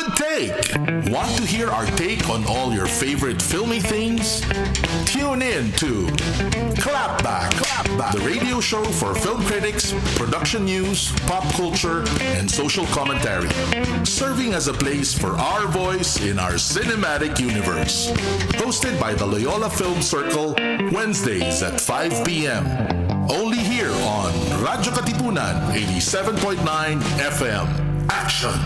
Good Take. Want to hear our take on all your favorite filmy things? Tune in to Clapback, the radio show for film critics, production news, pop culture, and social commentary. Serving as a place for our voice in our cinematic universe. Hosted by the Loyola Film Circle, Wednesdays at 5 p.m. Only here on Radyo Katipunan, 87.9 FM. Action!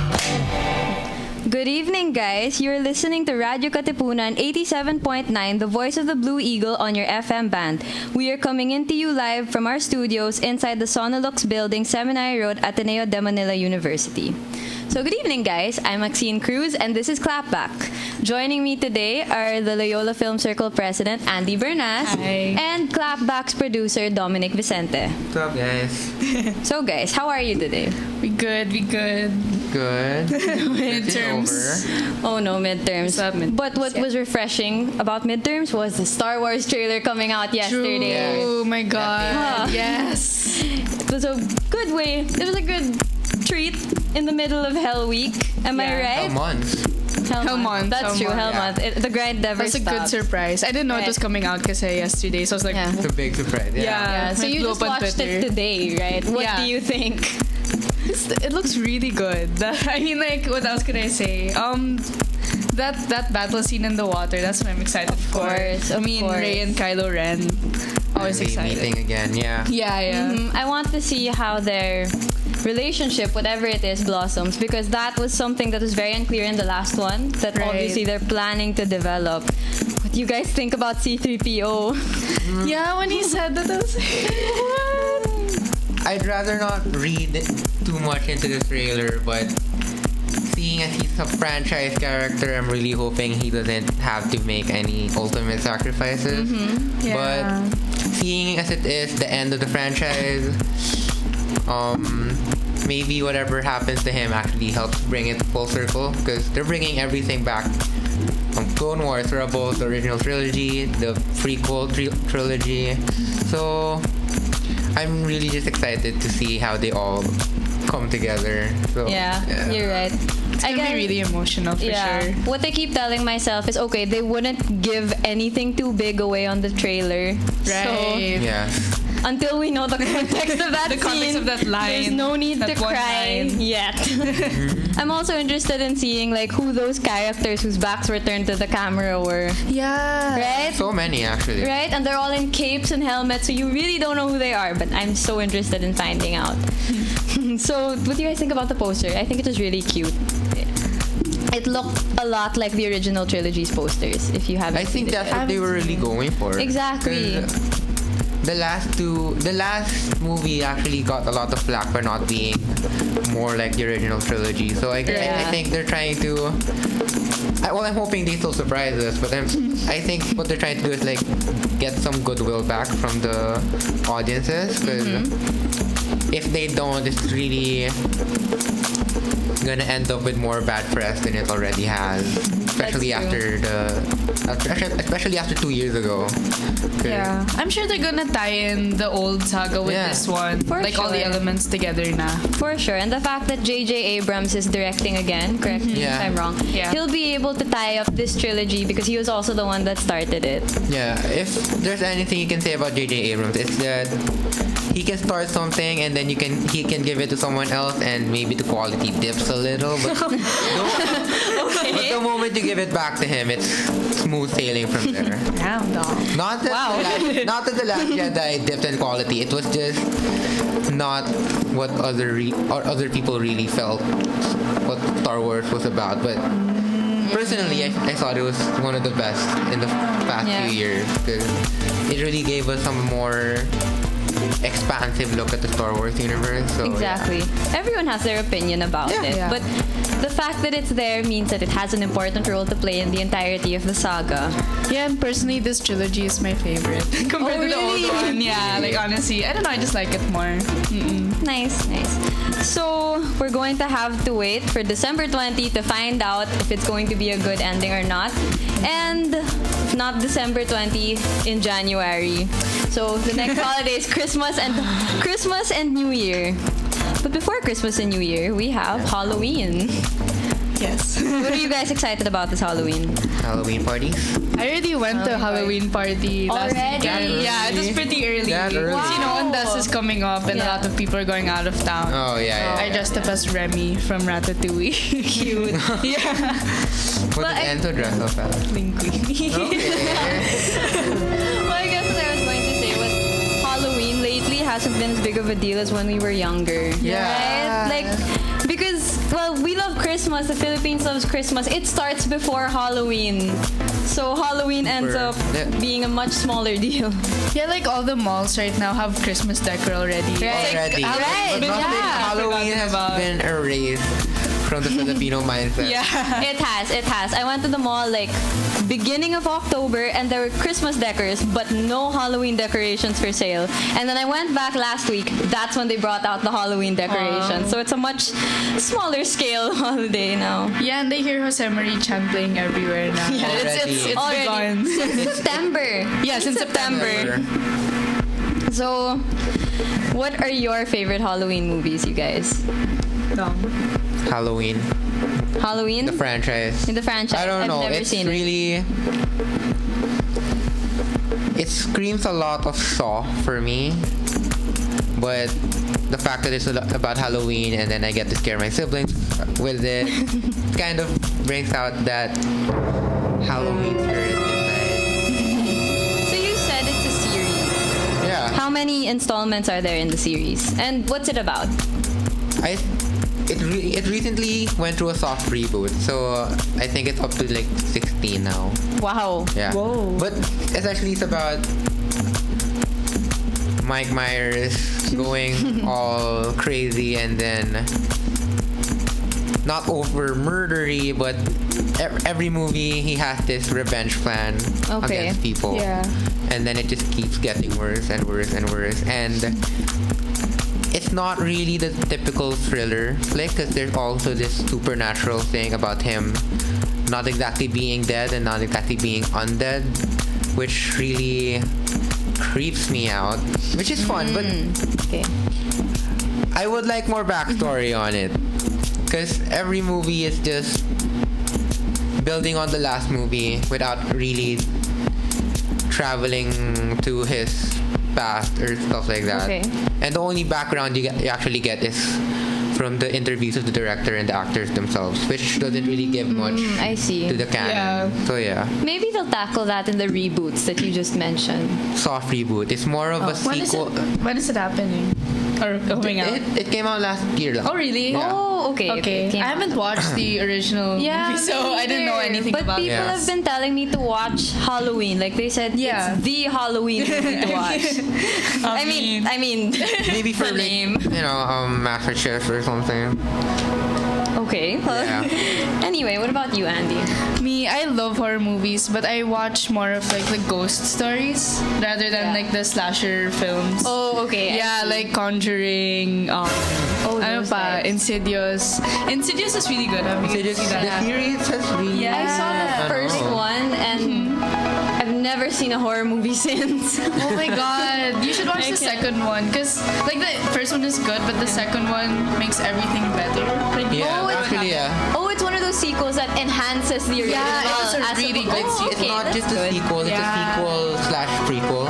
Good evening, guys. You're listening to Radyo Katipunan 87.9, the voice of the Blue Eagle on your FM band. We are coming into you live from our studios inside the Sonolux building, Seminary Road, Ateneo de Manila University. So good evening, guys. I'm Maxine Cruz, and this is Clapback. Joining me today are the Loyola Film Circle President, Andy Bernas. Hi. And Clapback's producer, Dominic Vicente. What's up, guys? So, guys, how are you today? We good. Good. Midterms. Oh no, midterms. But what was refreshing about midterms was the Star Wars trailer coming out yesterday. Oh my god. Huh. Yes. It was a good way. It was a good treat in the middle of Hell Week. Am I right? A month. Hell month. That's true. Hell month. The grind never That's a stops. good surprise. I didn't know it was coming out kasi yesterday, so I was like, It's a big surprise. Yeah. So you just watched it today, right? What do you think? It looks really good. I mean, like, what else could I say? That battle scene in the water, that's what I'm excited for. Of course. Rey and Kylo Ren. Always They excited. meeting again, yeah. Yeah. I want to see how their relationship, whatever it is, blossoms, because that was something that was very unclear in the last one, that Right. obviously they're planning to develop. What do you guys think about C-3PO? Yeah, when he said that, I was like, what? I'd rather not read too much into the trailer, but seeing as he's a franchise character, I'm really hoping he doesn't have to make any ultimate sacrifices. Yeah. But seeing as it is the end of the franchise, maybe whatever happens to him actually helps bring it full circle, because they're bringing everything back from Clone Wars, Rebels, the original trilogy, the prequel trilogy. So I'm really just excited to see how they all come together. So, Yeah, you're right. It's gonna be really emotional for sure. What I keep telling myself is, okay, they wouldn't give anything too big away on the trailer. So Right. Yeah. until we know the context of that The context scene, of that line, there's no need to that one cry line. yet. I'm also interested in seeing like who those characters whose backs were turned to the camera were. Yeah. Right? So many actually. Right? And they're all in capes and helmets, so you really don't know who they are, but I'm so interested in finding out. So, what do you guys think about the poster? I think it was really cute. It looked a lot like the original trilogy's posters, if you haven't I think seen that's it. what they were really going for. Exactly. 'Cause the last movie actually got a lot of flack for not being more like the original trilogy. So I think they're trying to. I'm hoping they still surprise us, but I think what they're trying to do is like get some goodwill back from the audiences. Because if they don't, it's really gonna end up with more bad press than it already has, especially especially after 2 years ago. Yeah. I'm sure they're gonna tie in the old saga with this one. For like all the sure. elements together na. For sure. And the fact that J.J. Abrams is directing again, correct me if Yeah. I'm wrong, Yeah. he'll be able to tie up this trilogy because he was also the one that started it. Yeah, if there's anything you can say about J.J. Abrams, it's that he can start something and then he can give it to someone else and maybe the quality dips a little, but but the moment you give it back to him, it's smooth sailing from there. Not that the Last Jedi dipped in quality. It was just not what other people really felt what Star Wars was about. But personally, I thought it was one of the best in the past few years, because it really gave us some more expansive look at the Star Wars universe. So, Exactly. Everyone has their opinion about it. Yeah. But the fact that it's there means that it has an important role to play in the entirety of the saga. Yeah, and personally, this trilogy is my favorite compared to the really? old one. Yeah, like honestly, I don't know, I just like it more. Nice. So, we're going to have to wait for December 20 to find out if it's going to be a good ending or not. And if not December 20, in January. So, the next holiday is Christmas and New Year. But before Christmas and New Year, we have Halloween. Yes. What are you guys excited about this Halloween? Halloween parties. I already went to a Halloween party last Already? weekend. Yeah, it was pretty early. That early? Because, you know, Undas is coming up and a lot of people are going out of town. Oh yeah. I dressed up as Remy from Ratatouille. Cute. Yeah. What did Enzo dress up as? Linguini. Well, I guess what I was going to say was Halloween lately hasn't been as big of a deal as when we were younger. Yeah. Right? Like, because, well, we love Christmas. The Philippines loves Christmas. It starts before Halloween. So Halloween ends up being a much smaller deal. Yeah, like all the malls right now have Christmas decor already. Right. Already. Right, But yeah. Halloween has About. been erased from the Filipino mindset. Yeah. It has. I went to the mall like beginning of October and there were Christmas decors but no Halloween decorations for sale. And then I went back last week. That's when they brought out the Halloween decorations. So it's a much smaller scale holiday now. Yeah, and they hear Jose Marie Chan playing everywhere now. Yeah, it's Already. begun. Since September. Yeah, since September. So, what are your favorite Halloween movies, you guys? Halloween. Halloween? The franchise. In the franchise. I don't I've know. never It's seen it. really. It screams a lot of Saw for me. But the fact that it's about Halloween and then I get to scare my siblings with it kind of brings out that Halloween spirit inside. So you said it's a series. Yeah. How many installments are there in the series? And what's it about? It recently went through a soft reboot, so I think it's up to like 16 now. Wow. Yeah. Whoa. But essentially it's about Mike Myers going all crazy and then not over murdery, but every movie he has this revenge plan Okay. against people. Yeah. And then it just keeps getting worse and worse and worse. And it's not really the typical thriller flick because there's also this supernatural thing about him not exactly being dead and not exactly being undead, which really creeps me out, which is fun, but Okay. I would like more backstory on it because every movie is just building on the last movie without really traveling to his past or stuff like that. Okay. And the only background you actually get is from the interviews of the director and the actors themselves, which doesn't really give much I see. to the canon. Yeah. So yeah, Maybe they'll tackle that in the reboots that you just mentioned. soft reboot. It's more of a sequel. When is it happening? Or coming out? It came out last year. Lang. Oh, really? Yeah. Oh, okay. Okay. It came I haven't out. watched the original Yeah, movie, so me I didn't know neither. anything but about it. people Yes. have been telling me to watch Halloween. Like they said, Yeah. it's the Halloween movie to watch. I mean, Maybe for the like, name. Master Chief or something. Okay. Well, Yeah. anyway, what about you, Andy? Me, I love horror movies, but I watch more of like the ghost stories rather than Yeah. like the slasher films. Oh, okay. I Yeah, see. like Conjuring, ano those pa, types. Insidious. Insidious is really good. Have you The seen that? series has really. Yeah. I saw the I first know. one and I've never seen a horror movie since. Oh my god, you should watch I the can't. second one because like the first one is good, but the second one makes everything better. Like, Yeah, Oh, it's- actually, yeah. Oh, it's one of those sequels that enhances the original. Yeah, it was a as really oh, good sequel. It's okay, not that's just a good. sequel, it's a Yeah. sequel / prequel.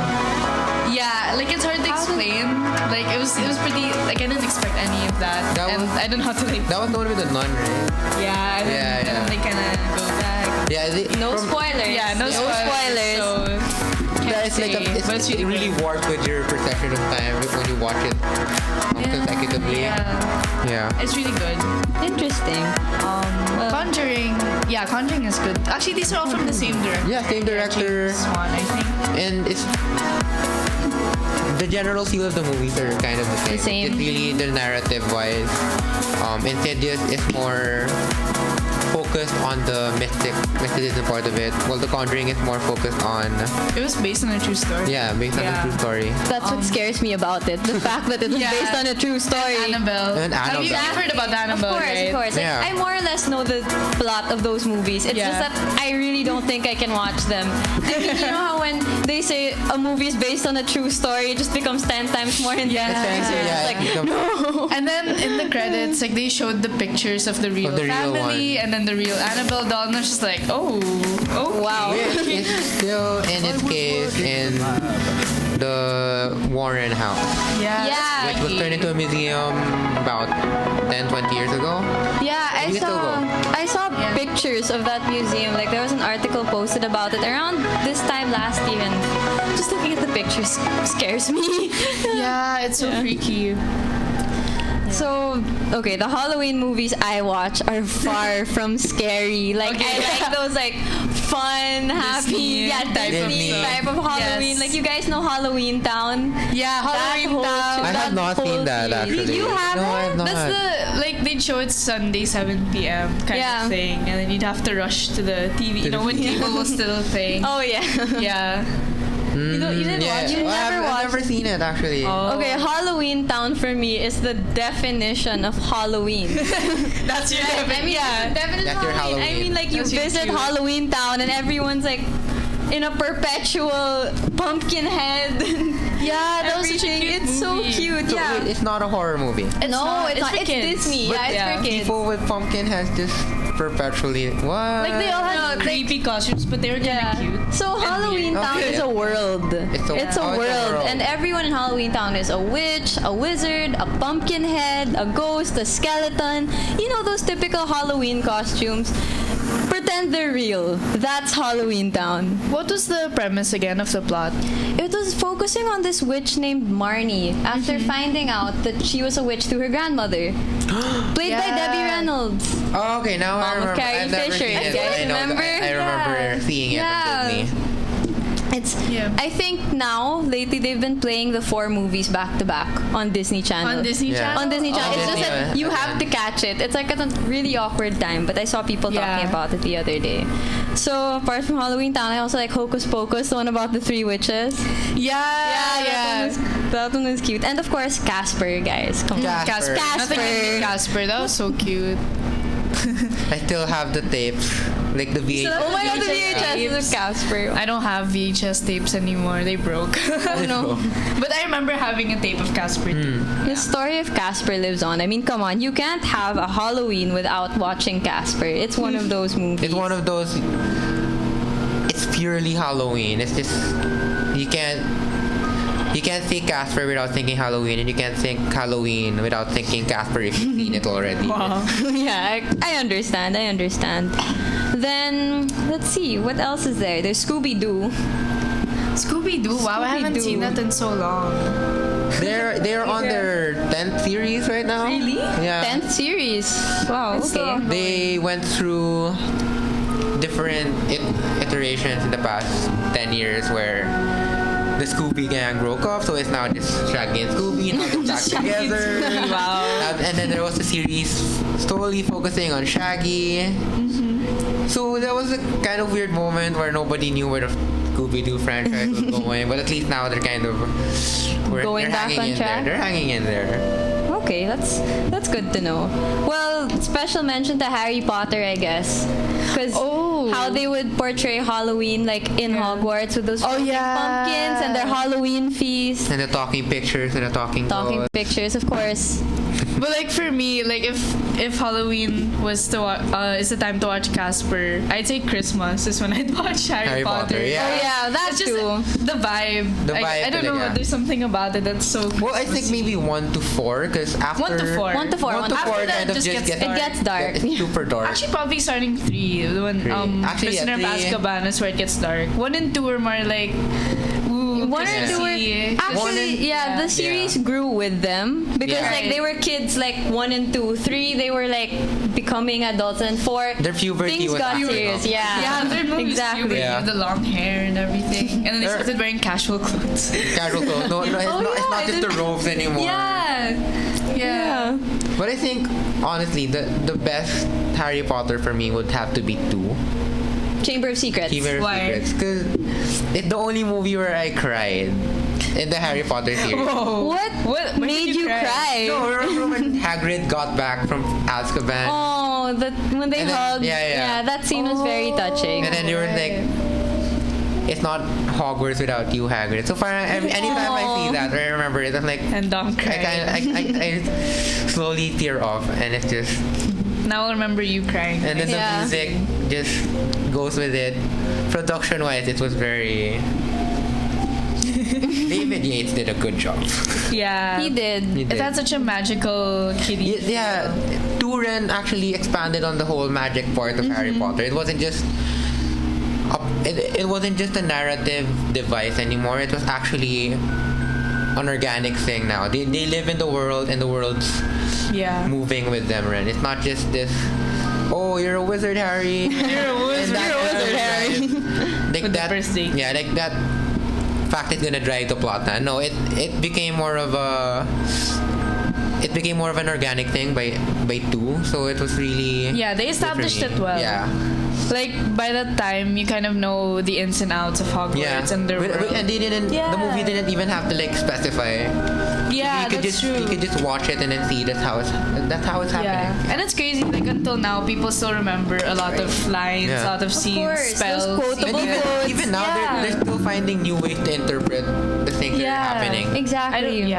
Yeah, like it's hard to explain. Like it was pretty. Like I didn't expect any of that, That and was- I don't know how to like. That was the one with the nun, right? Yeah, and Yeah, then, and then they kind of go back. Yeah, No spoilers. Yeah, no spoilers. So, Yeah, it's like but it's really good. warped with your perception of time when you watch it consecutively. Yeah. It's really good. Interesting. Well, Conjuring. Yeah, Conjuring is good. Actually, these are all from the same director. Yeah, same director. James Wan, I think. And it's the general feel of the movies are kind of the same. The same. It's really the narrative wise. Insidious is more focused on the mysticism part of it. While The Conjuring is more focused on It was based on a true story. based on Yeah. a true story. that's what scares me about it. The fact that it was Yeah. based on a true story. Annabelle. And Have you Annabelle. heard about Annabelle, Of course, right? of course. Like, Yeah. I more or less know the plot of those movies. It's Yeah. just that I really don't think I can watch them. I mean, you know how when they say a movie is based on a true story, it just becomes 10 times more intense. Yeah. It's like, it becomes- And then in the credits, like they showed the pictures of the real Of the real family, one. and then the real Annabelle doll, and I was just like, oh, okay. Wow. Which is still in its case in the Warren House, Yeah. which was turned into a museum about 10, 20 years ago. Yeah, I You can still saw. go. I saw pictures of that museum. Like there was an article posted about it around this time last year, and just looking at the pictures scares me. Yeah, it's so freaky. So, okay, the Halloween movies I watch are far from scary. Like, Okay. I like those, like, fun, happy, Disney Disney. type of Halloween. Yes. Like, you guys know Halloween Town? Yeah, Halloween Town. I have not seen that actually. You haven't? No, I have not. That's the, like, they'd show it Sunday, 7 p.m. kind Yeah. of thing. And then you'd have to rush to the TV, you know, when cable was still a thing. Oh, yeah. Yeah. You didn't watch it? Well, Never I've watched never seen it actually. Oh. Okay, Halloween Town for me is the definition of Halloween. That's your I mean, definition That's of your Halloween. I Halloween. mean, like, you That's your visit cute. Halloween Town and everyone's, like, in a perpetual pumpkin head. Yeah, that was such a Everything. cute It's so movie. cute. So Yeah. it's not a horror movie. It's not. for It's kids. Disney. But Yeah, it's for kids. People with pumpkin has just perpetually what? Like they all had creepy costumes, but they were kind of cute. So Halloween Town Okay. is a world. It's a world. world. And everyone in Halloween Town is a witch, a wizard, a pumpkin head, a ghost, a skeleton. You know those typical Halloween costumes. Pretend they're real. That's Halloween Town. What was the premise again of the plot? It was focusing on this witch named Marnie after finding out that she was a witch through her grandmother. Played by Yeah. Debbie Reynolds. Oh, okay, now I Mom of remember. Carrie I've never Fisher, seen it. you guys I know remember? I remember Yeah. seeing it Yeah. on Disney. It's. Yeah. I think now lately they've been playing the 4 movies back to back on Disney Channel. On Disney Yeah. Channel? On Disney Channel. Oh, It's just Disney, that you okay. have to catch it. It's like at a really awkward time, but I saw people talking Yeah. about it the other day. So apart from Halloween Town, I also like Hocus Pocus, the one about the 3 witches. Yeah. That one is cute. And of course, Casper, guys. Come on. Casper. Nothing like Casper. That was so cute. I still have the tapes, like the VHS. Oh my god, the VHS of Casper. I don't have VHS tapes anymore. They broke. Oh no. But I remember having a tape of Casper too. The story of Casper lives on. I mean, come on, you can't have a Halloween without watching Casper. It's one of those movies. It's one of those. It's purely Halloween. It's just you can't say Casper without thinking Halloween, and you can't think Halloween without thinking Casper if you've seen it already. Yeah, I understand. Then let's see, what else is there? There's Scooby Doo. Scooby-Doo. Wow, I haven't Scooby-Doo. seen that in so long. They're on their 10th series right now. Really? Yeah. 10th series. Wow. It's Okay. so- They went through different iterations in the past 10 years where the Scooby gang broke up, so it's now just Shaggy and Scooby, now they're back together. Wow. And then there was a series solely focusing on Shaggy. So that was a kind of weird moment where nobody knew where the Scooby-Doo franchise was going, but at least now they're kind of Going they're back hanging on in track? there. They're hanging in there. Okay, that's good to know. Well, special mention to Harry Potter, I guess. Because Oh. how they would portray Halloween, like in Hogwarts with those Oh, floating yeah. pumpkins and their Halloween feast. And the talking pictures and the talking Talking dolls. pictures, of course. But like for me, like if Halloween was is the time to watch Casper, I'd say Christmas is when I'd watch Harry Potter. Yeah. Oh yeah, that It's just too. the vibe. The Like, vibe I don't know. talaga. There's something about it that's so. Well, I think maybe 1 to 4, because after 1 to 4. 1 to 4. 1 to 4 After that, kind of just gets It gets dark. It's super dark. Actually, probably starting 3. When 3. Actually, yeah, Prisoner of 3. Azkaban is where it gets dark. 1 and 2 are more like. Ooh, 1 and 2 were Christmassy. One actually, and- yeah, the series grew with them because Yeah. like they were kids like 1 and 2, 3 they were like becoming adults, and 4 Their puberty things was got acting serious. up. Yeah, Yeah, they're movies exactly. puberty Yeah. with the long hair and everything, and then they They're- started wearing casual clothes. Casual clothes. No, it's, Oh, not, it's yeah, not just the robes anymore. Yeah. But I think, honestly, the best Harry Potter for me would have to be 2. Chamber of Secrets. Chamber of Why? Secrets. Because it's the only movie where I cried in the Harry Potter series. What when made did you you cry? cry? No, remember when Hagrid got back from Azkaban? Oh, that when they And then- hugged. yeah. that scene was very touching. And then you were like, it's not Hogwarts without you, Hagrid. So far, anytime I see that, or I remember it, I'm like, And don't I cry. slowly tear off, and it's just Now I remember you crying. And then the music just goes with it. Production-wise, it was very... David Yates did a good job. Yeah. He did. It had such a magical kitty. Yeah, Turen actually expanded on the whole magic part of Harry Potter. It wasn't just it wasn't just a narrative device anymore. It was actually an organic thing now. They live in the world, and the world's moving with them. Right? It's not just this. Oh, you're a wizard, Harry. You're a wizard, Harry. Like With that. the birthday. Yeah, like that. Fact is gonna drive the plot. No, it became more of a. It became more of an organic thing by 2, so it was really... Yeah, they established it well. Yeah. Like, by that time, you kind of know the ins and outs of Hogwarts and their world. And they didn't... The movie didn't even have to, like, specify. Yeah, that's true. You could just watch it and then see that's how it's happening. Yeah. And it's crazy, like, until now, people still remember a lot of lines, a lot of scenes, course, spells. those quotable And quotes. even now, they're still finding new ways to interpret the things that are happening. Exactly.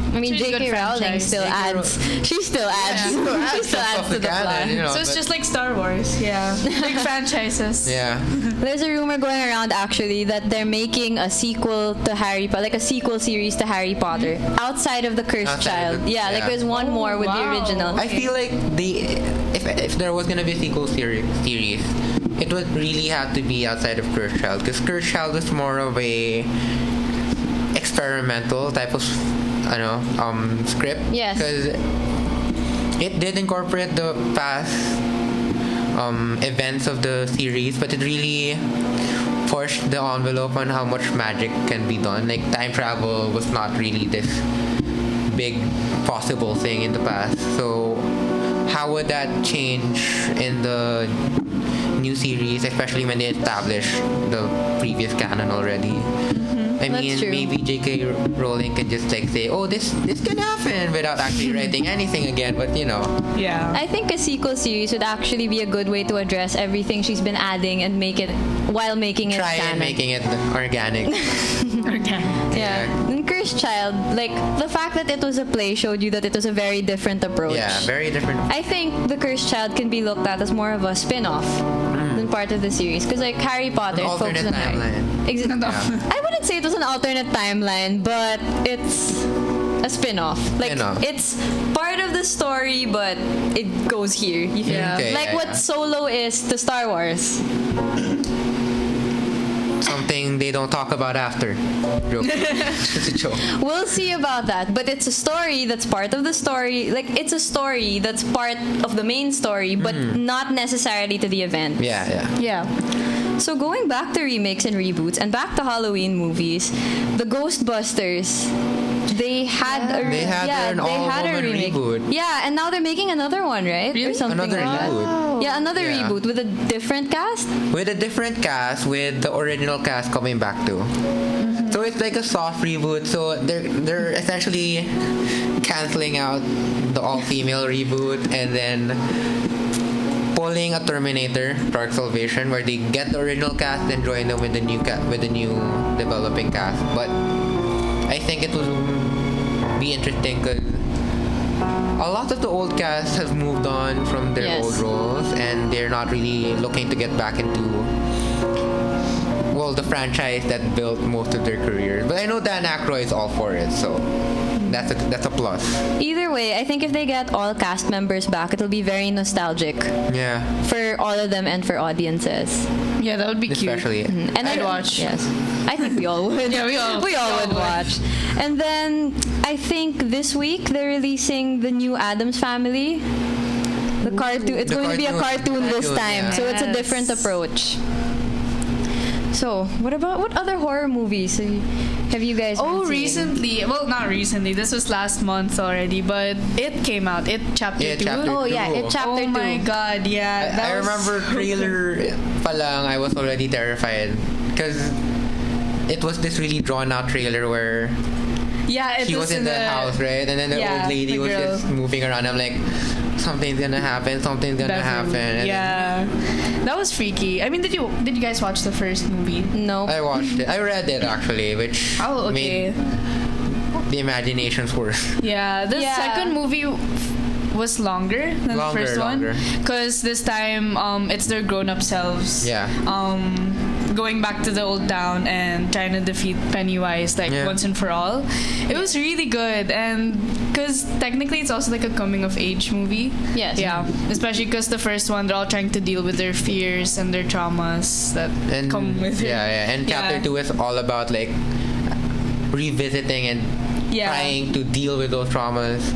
I mean, It's really J.K. good Rowling franchise. still adds. She still adds. Yeah. She still adds to the plot. So it's just like Star Wars, big franchises. Yeah. There's a rumor going around actually that they're making a sequel to Harry Potter, like a sequel series to Harry Potter, outside of the Cursed Child. Like there's one more with the original. I feel like if there was gonna be a sequel series, it would really have to be outside of Cursed Child, because Cursed Child was more of a experimental type of script. Yes. Because it did incorporate the past events of the series, but it really pushed the envelope on how much magic can be done. Like, time travel was not really this big possible thing in the past. So how would that change in the new series, especially when they establish the previous canon already? I mean, maybe J.K. Rowling can just like say, "Oh, this can happen," without actually writing anything again. But Yeah. I think a sequel series would actually be a good way to address everything she's been adding and make it while making it try canon. and making it organic. Yeah. In Cursed Child, like the fact that it was a play showed you that it was a very different approach. Yeah, very different. I think the Cursed Child can be looked at as more of a spin-off than part of the series, because like Harry Potter, An alternate focuses on Harry. timeline. I wouldn't say it was an alternate timeline, but it's a spin-off. Like it's part of the story, but it goes here. You feel Yeah. like what Solo is to Star Wars. Something they don't talk about after. Joke. It's a joke. We'll see about that, but it's a story that's part of the story. Like it's a story that's part of the main story, but not necessarily to the event. Yeah. So going back to remakes and reboots and back to Halloween movies, the Ghostbusters, they had a They had an all-woman remake. reboot. Yeah, and now they're making another one, right? Really? Or something. Another like that. reboot. Yeah, another reboot with a different cast. With a different cast, with the original cast coming back too. So it's like a soft reboot. So they're essentially canceling out the all-female reboot and then pulling a Terminator, Dark Salvation, where they get the original cast and join them with the new developing cast. But I think it will be interesting because a lot of the old cast has moved on from their old roles, and they're not really looking to get back into the franchise that built most of their careers. But I know Dan Aykroyd is all for it, so that's a plus. Either way, I think if they get all cast members back, it'll be very nostalgic. Yeah. For all of them and for audiences. Yeah, that would be cute. Especially. And I'd watch. Yes. I think we all would. Yeah, we all would watch. And then I think this week they're releasing the new Addams Family. The cartoon. It's going to be a cartoon this time, so it's a different approach. So, what other horror movies have you guys been seeing? Recently. Well, not recently. This was last month already, but it came out. It Chapter 2. Chapter Oh, yeah, it Chapter 2. Oh my god, yeah. I remember trailer palang, I was already terrified because it was this really drawn out trailer where it she was in the house, right? And then the old lady was just moving around. I'm like, something's gonna happen. And that was freaky. I mean, did you guys watch the first movie? No. I watched it. I read it actually, which made the imaginations worse. Yeah, the second movie was longer than the first Longer. one. Because this time, it's their grown-up selves. Yeah. Going back to the old town and trying to defeat Pennywise once and for all. It was really good, and because technically it's also like a coming of age movie. Yes. Yeah. Especially because the first one, they're all trying to deal with their fears and their traumas that come with it. Yeah. And chapter 2 is all about like revisiting and trying to deal with those traumas.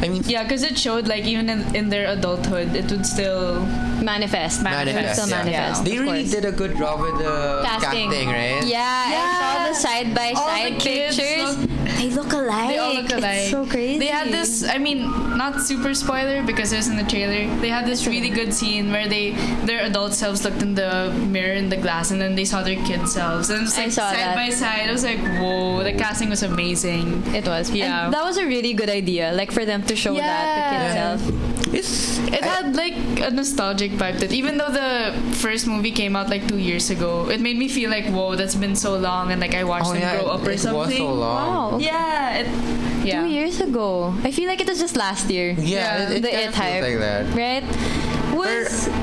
I mean, yeah, because it showed like even in their adulthood, it would still manifest. Manifest, Still yeah. manifest. they of really course. did a good job with the casting, right? Yeah, I saw the side by All side the kids pictures. They look alike. They all look alike. It's so crazy. They had this, I mean, not super spoiler because it was in the trailer. They had this really good scene where their adult selves looked in the mirror in the glass and then they saw their kid selves. And it was I like saw side that. by side. It was like, whoa, the casting was amazing. It was. Yeah. And that was a really good idea, like for them to show that, the kid self. It had like a nostalgic vibe that even though the first movie came out like 2 years ago, it made me feel like, whoa, that's been so long and like I watched them grow up or it something. was so long. Wow. Okay. Yeah. 2 years ago. I feel like it was just last year. Yeah, it the kinda It feels hype. like that. Right?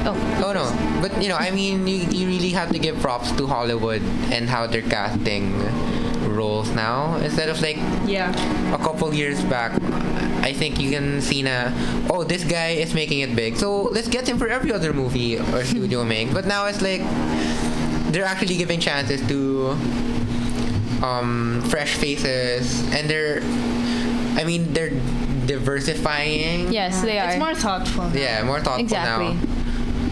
Oh no, but I mean, you really have to give props to Hollywood and how they're casting roles now instead of like a couple years back. I think you can see this guy is making it big, so let's get him for every other movie or studio make. But now it's like they're actually giving chances to fresh faces, and they're diversifying. Yes, they are. It's more thoughtful. Yeah, more thoughtful Exactly. now.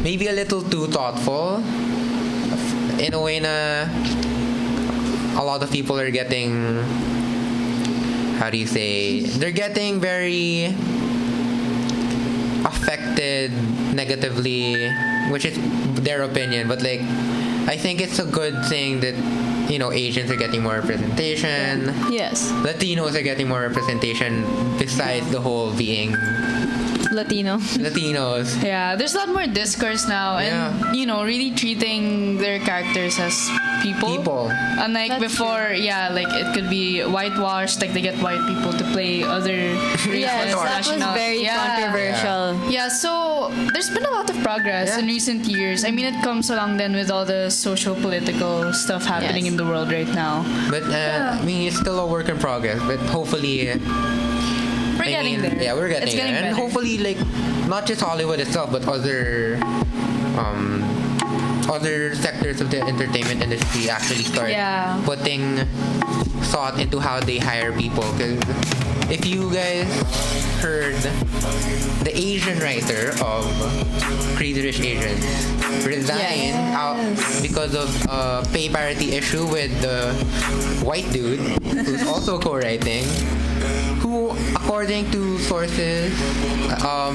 Maybe a little too thoughtful. In a way na a lot of people are getting, how do you say, they're getting very affected negatively, which is their opinion, but like I think it's a good thing that Asians are getting more representation. Yes. Latinos are getting more representation besides the whole being Latinos. Yeah, there's a lot more discourse now, and really treating their characters as people. Unlike That's before, like it could be whitewashed, like they get white people to play other races. Yes, that was very controversial. Yeah, so there's been a lot of progress in recent years. I mean, it comes along then with all the social political stuff happening in the world right now. But I mean, it's still a work in progress. But hopefully, we're getting there. Yeah, we're getting It's there, and better. hopefully, like not just Hollywood itself, but other sectors of the entertainment industry actually start putting thought into how they hire people. Because if you guys heard, the Asian writer of Crazy Rich Asians resigned out because of a pay parity issue with the white dude who's also co-writing, who, according to sources,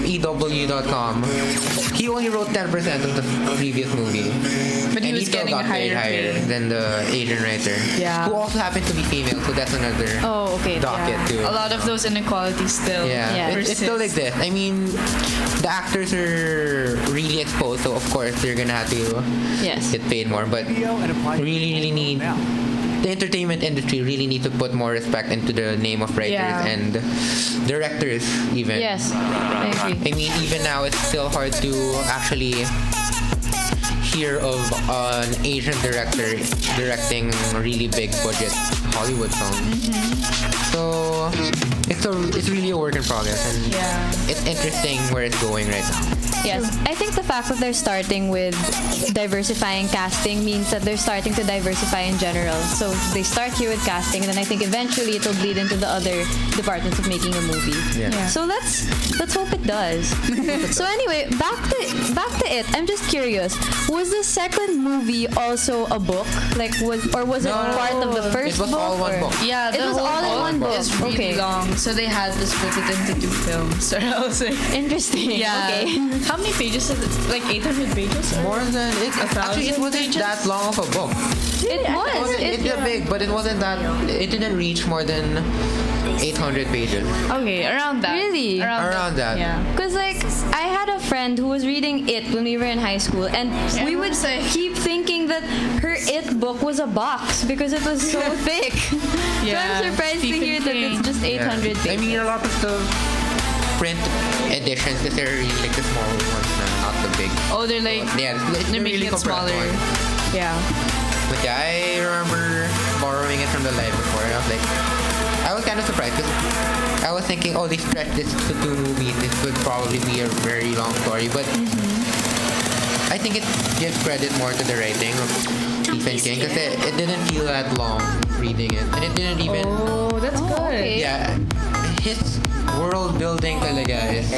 EW.com, he only wrote 10% of the previous movie. But he and was still getting got a paid higher pay. than the Asian writer. Yeah. Who also happens to be female, so that's another docket too. A lot of those inequalities still It still persist. exists. I mean, the actors are really exposed, so of course they're gonna have to get paid more. But really need the entertainment industry really need to put more respect into the name of writers and directors even. Yes, I agree. I mean, even now it's still hard to actually hear of an Asian director directing a really big budget Hollywood film. So it's really a work in progress, and it's interesting where it's going right now. Yes, I think the fact that they're starting with diversifying casting means that they're starting to diversify in general. So they start here with casting, and then I think eventually it'll bleed into the other departments of making a movie. So let's hope it does. So anyway, back to it. I'm just curious. Was the second movie also a book? Was it part of the first It was book? all one or- book. Yeah, It was whole all in one book. It's really long, so they had to split it into 2 films. Or else, Interesting. Okay. How many pages is it? Like 800 pages? Or? More than it. Actually, it wasn't that long of a book. It was. It's big, but it wasn't that. It didn't reach more than 800 pages. Okay, around that. Really? Around that. Yeah. Because I had a friend who was reading It when we were in high school, and we would keep thinking that her It book was a box because it was so thick. So I'm surprised to hear that it's just 800 pages. I mean, a lot of stuff print editions because they're really like the small ones, not the big. Oh, they're like Yeah, they're making really it smaller. compressed ones. Yeah. But yeah, I remember borrowing it from the live before, and I was kind of surprised because I was thinking, oh, they stretched this to 2 movies. This would probably be a very long story, but I think it gives credit more to the writing of Stephen King because it didn't feel that long reading it, and it didn't even. Oh, that's good. okay. Yeah, his world building talaga is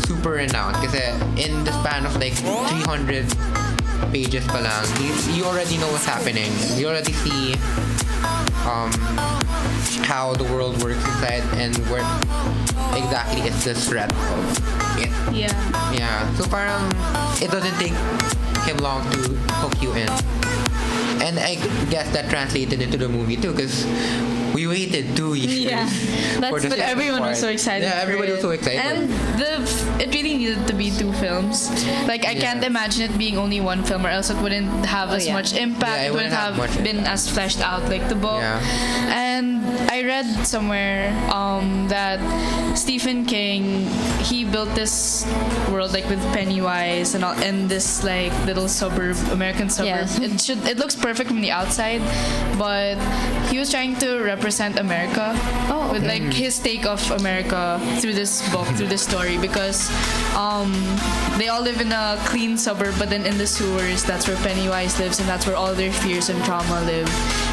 super renowned kasi in the span of like 300 pages pa lang, you already know what's happening. You already see how the world works inside and where exactly is the threat of it. Yeah. Yeah, so parang it doesn't take him long to hook you in. And I guess that translated into the movie too, because we waited 2 years. Yeah. for the But second everyone was part. so excited. Yeah, for everybody it. was so excited. And it really needed to be 2 films. Like I can't imagine it being only 1 film, or else it wouldn't have as yeah. much impact. Yeah, it wouldn't have much been as fleshed out like the book. Yeah. And I read somewhere that Stephen King, he built this world like with Pennywise and all, and this like little suburb, American suburb. Yes. It looks perfect from the outside, but he was trying to represent America with like his take of America through this book, through this story, because they all live in a clean suburb, but then in the sewers, that's where Pennywise lives, and that's where all their fears and trauma live.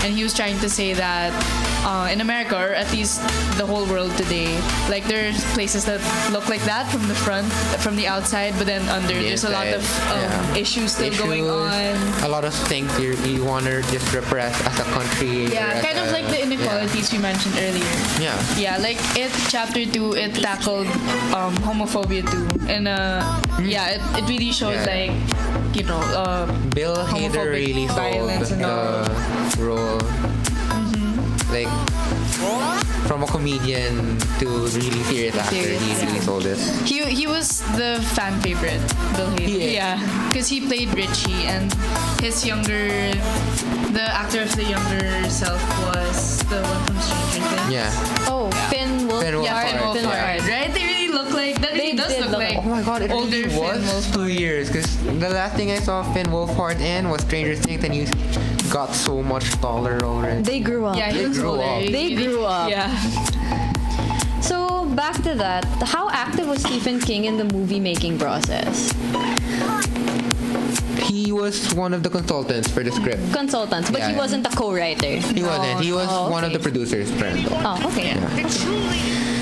And he was trying to say that in America, or at least the whole world today, like there's places that look like that from the front, from the outside, but then under there's a lot of issues still going on. A lot of things you want to just repress as a country. Yeah, kind of like the inequalities we mentioned earlier. Yeah. Yeah, like chapter 2, it tackled homophobia too. And it really showed like, you know, Bill Hader homophobic really sold violence and all. the role. Like, from a comedian to really serious actor, he really sold it. He was the fan favorite, Bill Hader. He is. Yeah, because he played Richie, and the actor of the younger self was the one from Stranger Things. Yeah. Oh, Finn Wolfhard. Finn Wolfhard. Yeah, Finn Finn Wolfhard, Wolfhard. right? They really look like that. Really They does did look look like. like- Oh my god, it older really Finn was Wolfhard. 2 years because the last thing I saw Finn Wolfhard in was Stranger Things, and he got so much taller already. They grew up. Yeah, he They looks grew older. up. They grew up. Yeah. So back to that, how active was Stephen King in the movie making process? He was one of the consultants for the script. Consultants, but Yeah, he yeah. wasn't a co-writer. He wasn't. He was Oh, one of okay. the producers, friend. Oh, okay.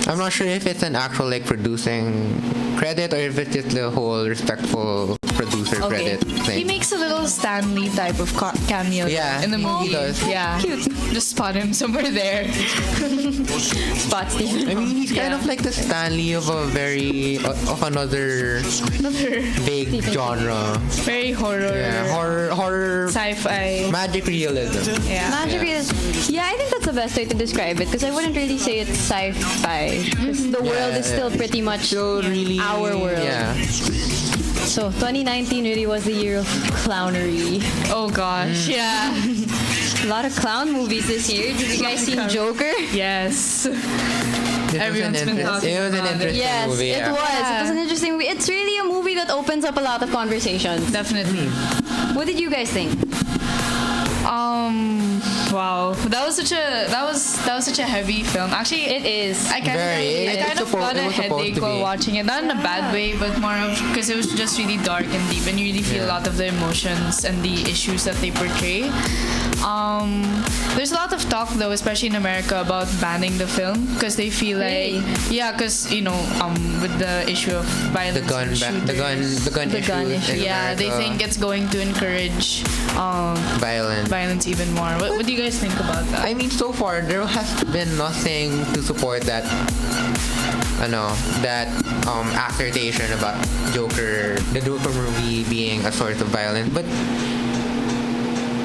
I'm not sure if it's an actual like producing credit or if it's just the whole respectful producer Okay. credit thing. He makes a little Stanley type of cameo Yeah, in the he movie. does. Yeah. Cute. Just spot him somewhere there. Spot Stephen. I mean, he's kind Yeah. of like the Stanley of another big Stephen King. genre. Very horror. Yeah, horror, Sci-fi. magic realism. Yeah. Magic realism. Yeah, I think that's the best way to describe it because I wouldn't really say it's sci-fi. 'Cause the world is still pretty much Still really our world. Yeah, So 2019 really was the year of clownery. Oh gosh. Yeah. A lot of clown movies this year. Did you guys see Joker? Yes. It Everyone's was an been talking it was an about it. interesting Yes, movie. it Yeah. was. It Yeah. was an interesting movie. It's really a movie that opens up a lot of conversations. Definitely. What did you guys think? Wow. That was such a heavy film. Actually, It is. I kind Very. of, I kind of got a It was supposed headache to while be. watching it. Not in a bad way, but more of because it was just really dark and deep, and you really feel a lot of the emotions and the issues that they portray. There's a lot of talk though, especially in America, about banning the film because they feel like, Really? because with the issue of violence, The gun, and the gun, shooters. the gun The gun issues issue. in Yeah, they America. think it's going to encourage violence. even more. What do you guys think about that? I mean, so far there has been nothing to support that. That assertion about the Joker movie being a source of violence, but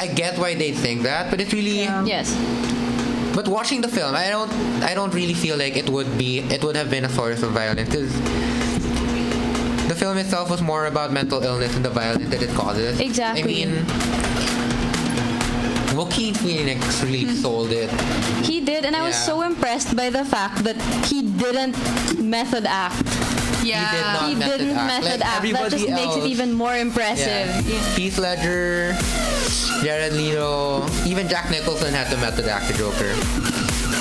I get why they think that. But it's really, Yes. but watching the film, I don't really feel like it would have been a source of violence because the film itself was more about mental illness and the violence that it causes. Exactly. I mean, Joaquin Phoenix really sold it. He did, and I was Yeah. so impressed by the fact that he didn't method act. Yeah. He did not He method didn't act. method Like act. That everybody just makes it else. even more impressive. Yeah. Heath Ledger, Jared Leto, even Jack Nicholson had to method act the Joker.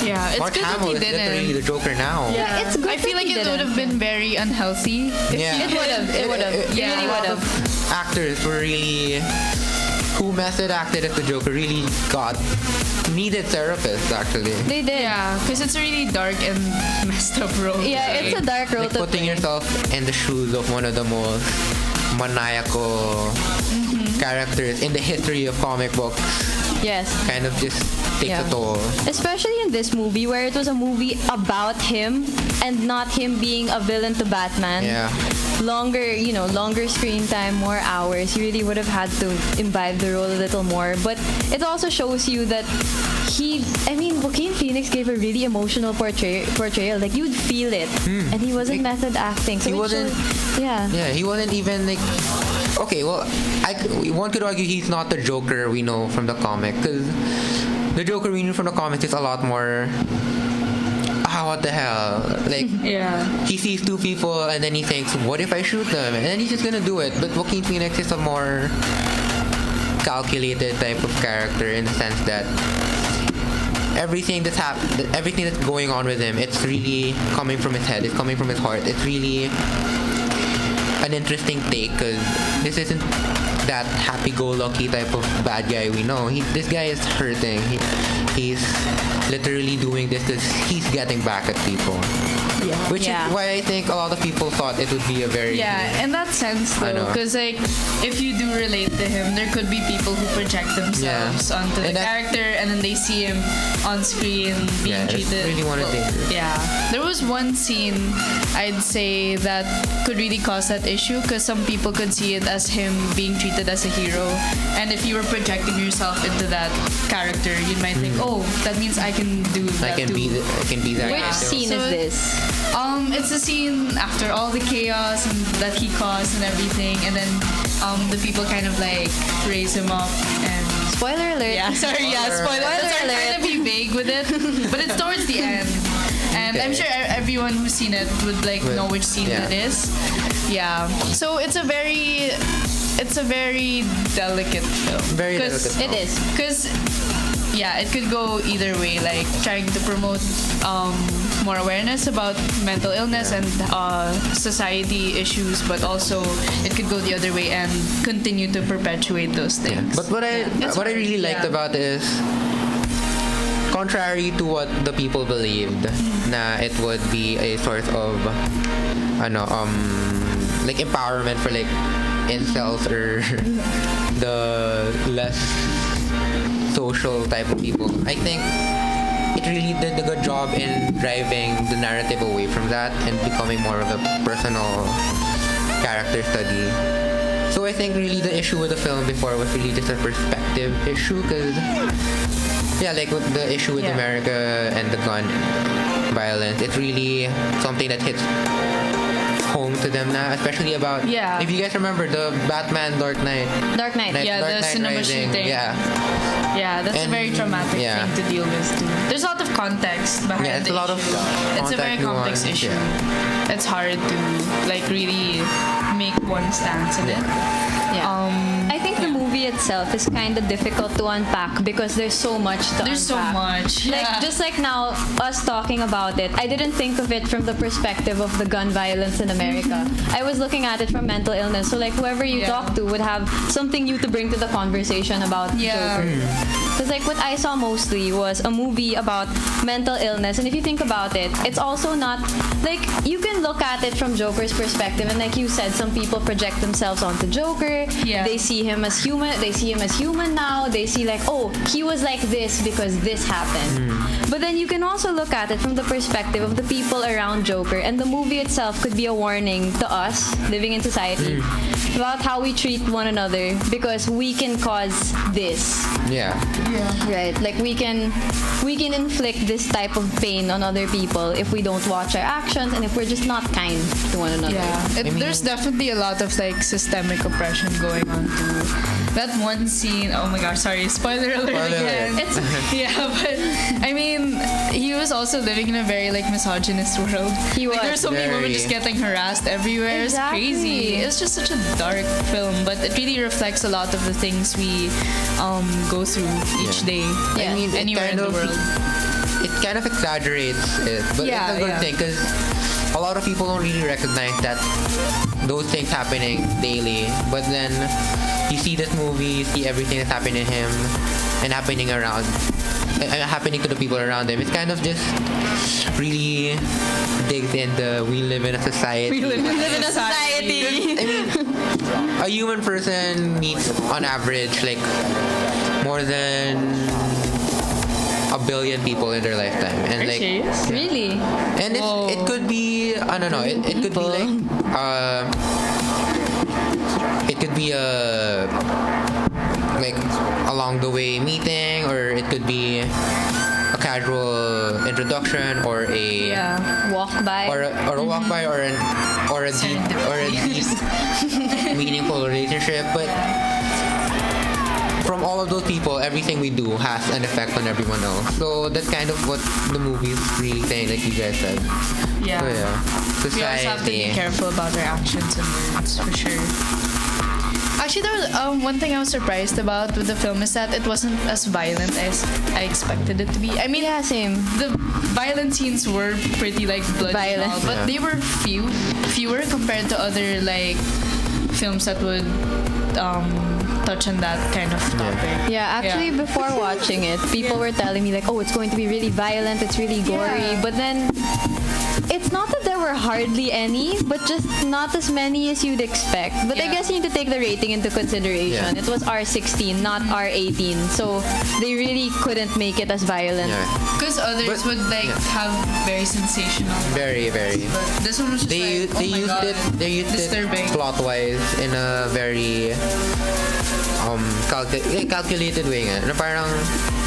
Yeah, it's Mark good that Hamill he is literally didn't. the Joker now. Yeah, it's good I feel that like he it would have didn't. been very unhealthy. If Yeah. he It would have. It would have. It Yeah. really would have. Actors were really who method acted as the Joker really needed therapists actually. They did. Yeah, because it's a really dark and messed up role. Yeah, it's a dark role Like to putting play. yourself in the shoes of one of the most maniacal characters in the history of comic books Yes. kind of just takes Yeah. a toll. Especially in this movie where it was a movie about him and not him being a villain to Batman. Yeah. Longer screen time, more hours. You really would have had to imbibe the role a little more. But it also shows you that Joaquin Phoenix gave a really emotional portrayal. Like you'd feel it, and he wasn't method acting. So He it wasn't- showed- yeah. Yeah, he wasn't even like. Okay, well, one could argue he's not the Joker we know from the comic because the Joker we knew from the comics is a lot more. What the hell? Like, Yeah. he sees two people and then he thinks, what if I shoot them? And then he's just gonna do it. But Joaquin Phoenix is a more calculated type of character in the sense that everything that's everything that's going on with him, it's really coming from his head. It's coming from his heart. It's really an interesting take because this isn't that happy-go-lucky type of bad guy we know. This guy is hurting. He's literally doing this because he's getting back at people. Yeah. Which Yeah. is why I think a lot of people thought it would be a very Yeah, in that sense I though, know. because like if you do relate to him, there could be people who project themselves Yeah. onto the And that- character, and then they see him on screen being Yeah, it's treated. really one of the dangerous. Yeah, there was one scene I'd say that could really cause that issue because some people could see it as him being treated as a hero, and if you were projecting yourself into that character, you might think, oh, that means I can do that I can too. be that Which guy too. scene So- is this? It's a scene after all the chaos and that he caused and everything, and then the people kind of like raise him up and Spoiler alert. yeah, sorry, yeah, spoiler. That's why I'm trying to be vague with it, but it's towards the end, and I'm Okay. sure everyone who's seen it would like know which scene Yeah. it is. Yeah, so it's a very delicate film. Very delicate film. It is. Because yeah, it could go either way, like trying to promote more awareness about mental illness and society issues, but also it could go the other way and continue to perpetuate those things. But what I It's what I really hard, liked yeah. about it is contrary to what the people believed, na it would be a sort of like empowerment for like incels or the less social type of people. I think it really did a good job in driving the narrative away from that and becoming more of a personal character study. So I think really the issue with the film before was really just a perspective issue because like with the issue with Yeah. America and the gun violence, it's really something that hits home to them now, especially about Yeah. if you guys remember the Batman Dark Knight. Dark Knight. Yeah, the cinema Rising. shooting. Yeah. Yeah, that's a And- very traumatic yeah. thing to deal with too. There's a lot of context behind Yeah, it's the a lot of issue. It's a very context complex nuance, issue. yeah. It's hard to like really make one stance in it. Yeah. I think the movie itself is kind of difficult to unpack because there's so much to There's so unpack. much. Like Yeah. just like now, us talking about it, I didn't think of it from the perspective of the gun violence in America. I was looking at it from mental illness. So like whoever you Yeah. talk to would have something new to bring to the conversation about Yeah. Joker. Because like what I saw mostly was a movie about mental illness, and if you think about it, it's also not like you can look at it from Joker's perspective, and like you said, some people project themselves onto Joker. Yeah. They see him as human. They see him as human now. They see like, oh, he was like this because this happened. But then you can also look at it from the perspective of the people around Joker, and the movie itself could be a warning to us living in society about how we treat one another because we can cause this. Yeah. Right. Like we can we can inflict this type of pain on other people if we don't watch our actions and if we're just not kind to one another. Yeah, there's definitely a lot of like systemic oppression going on too. That one scene, oh my gosh, sorry, spoiler alert again. alert. It's yeah, but I mean, he was also living in a very like misogynist world. He was. Like, there's so many women Very. just getting harassed everywhere. Exactly. It's crazy. It's just such a dark film, but it really reflects a lot of the things we go through each day. Yeah. I mean, Anywhere in the world. It kind of exaggerates it, but Yeah, it's a good yeah. thing because a lot of people don't really recognize that those things happening daily. But then you see this movie, you see everything that's happening to him and happening around, happening to the people around him. It's kind of just really digs in the we live in a society. We live in a society. I mean, a human person needs on average like more than a billion people in their lifetime, and like serious? Really? and it could be I don't know it could be like it could be a like along the way meeting, or it could be a casual introduction, or a Yeah. Walk by. or a walk by, or a deep meaningful relationship. But from all of those people, everything we do has an effect on everyone else. So that's kind of what the movie is really saying, like you guys said. Yeah. So yeah, We always have to be society. careful about our actions and words, for sure. Actually, there was one thing I was surprised about with the film is that it wasn't as violent as I expected it to be. I mean, Yeah, same. the violent scenes were pretty like bloody and Violent. all, but Yeah. they were fewer compared to other like films that would touch on that kind of topic. Yeah, actually, before watching it, people were telling me like, "Oh, it's going to be really violent. It's really gory." Yeah. But then, it's not that there were hardly any, but just not as many as you'd expect. But I Yeah. guess you need to take the rating into consideration. Yeah. It was R16, not R18, so they really couldn't make it as violent. Yeah, Because others But- would like yeah. have very sensational. very, very. But this one was just They like, oh my used God, it. They used disturbing. it plot wise in a very calculated way. Na parang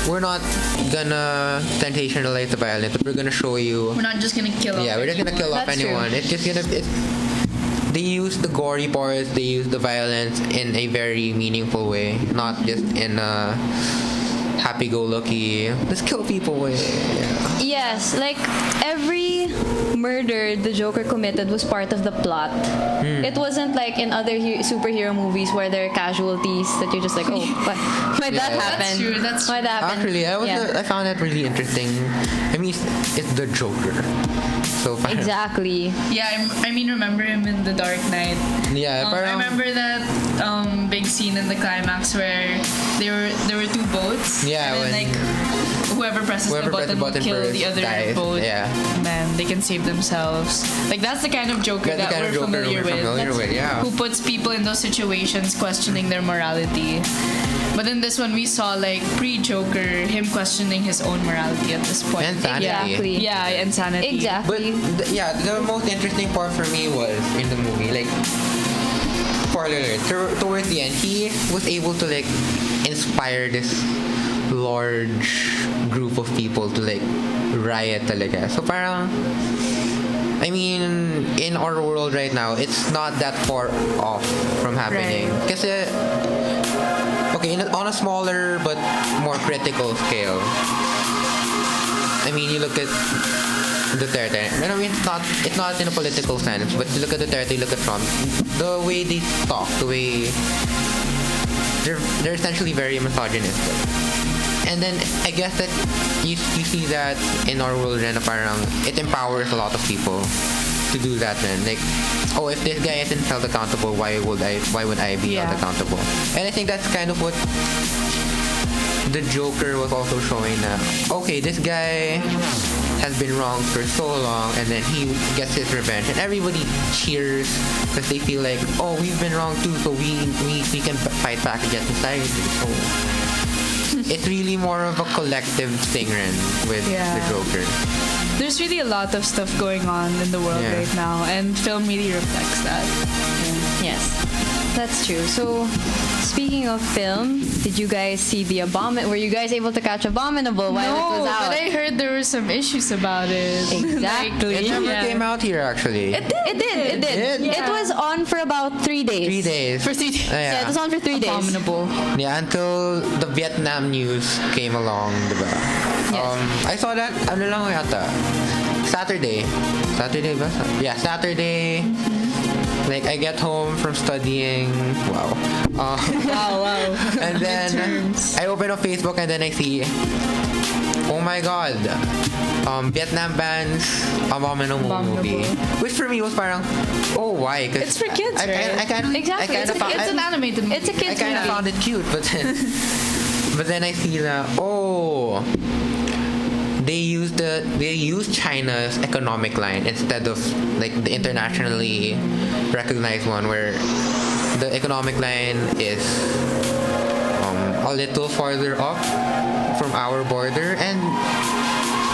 we're not gonna sensationalize the violence, but we're gonna show you. We're not just gonna kill. Yeah, we're just gonna kill off That's true. anyone. It's just gonna. They use the gory parts. They use the violence in a very meaningful way, not just in a happy-go-lucky. Let's kill people way. Yeah. Yes, like every murder the Joker committed was part of the plot. It wasn't like in other superhero movies where there are casualties that you're just like, oh, why'd that Yeah. happen? That's true, that's Why'd that happen? Actually, Yeah. I found that really interesting. I mean, it's the Joker. So parang- Exactly. Yeah, I mean, remember him in The Dark Knight. Yeah, I parang- remember that big scene in the climax where there were two boats. Yeah, and then, when- like whoever presses Whoever the presses button will the button kill first the other dies. boat. Yeah. Man, they can save themselves. Like that's the kind of Joker That's the that kind of we're Joker familiar we're with. familiar with, yeah. Who puts people in those situations questioning their morality. But in this one, we saw like pre-Joker him questioning his own morality at this point. And sanity. Exactly. Yeah, insanity. But Exactly. the most interesting part for me was in the movie, like, spoiler alert, towards the end, he was able to like inspire this large group of people to like riot talaga. So parang, I mean, in our world right now, it's not that far off from happening. Right. Kasi, okay, on a smaller but more critical scale, I mean, you look at Duterte. I mean, it's not in a political sense, but you look at Duterte, you look at Trump. The way they talk, the way they're essentially very misogynistic. And then I guess that you see that in our world, na parang it empowers a lot of people to do that. Then like, oh, if this guy isn't held accountable, why would I be held Yeah. accountable? And I think that's kind of what the Joker was also showing na, okay, this guy has been wrong for so long, and then he gets his revenge, and everybody cheers because they feel like, oh, we've been wrong too, so we can fight back against society. So it's really more of a collective thing, Ren, with Yeah. the Joker. There's really a lot of stuff going on in the world Yeah. right now, and film really reflects that. Yes. That's true. So, speaking of film, did you guys see the Were you guys able to catch Abominable while it was out? but I heard there were some issues about it. Exactly. It never Yeah. came out here, actually. It did. did? It was on for about 3 days. 3 days. For 3 days. Yeah, it was on for 3 days. Abominable. Yeah, until the Vietnam news came along, diba? Yes. I saw that, ano lang yata, Saturday. Saturday ba? Yeah, Saturday. Like, I get home from studying. Wow. Wow. And then, I open up Facebook and then I see, oh my God, Vietnam bans Abominable movie. Which for me was parang, oh, why? 'Cause It's for kids, right? I kind of, Exactly. I kind of It's an animated movie. It's a I kid's kind of movie. found it cute, but then I see that they use China's economic line instead of like the internationally recognized one, where the economic line is a little farther up from our border. And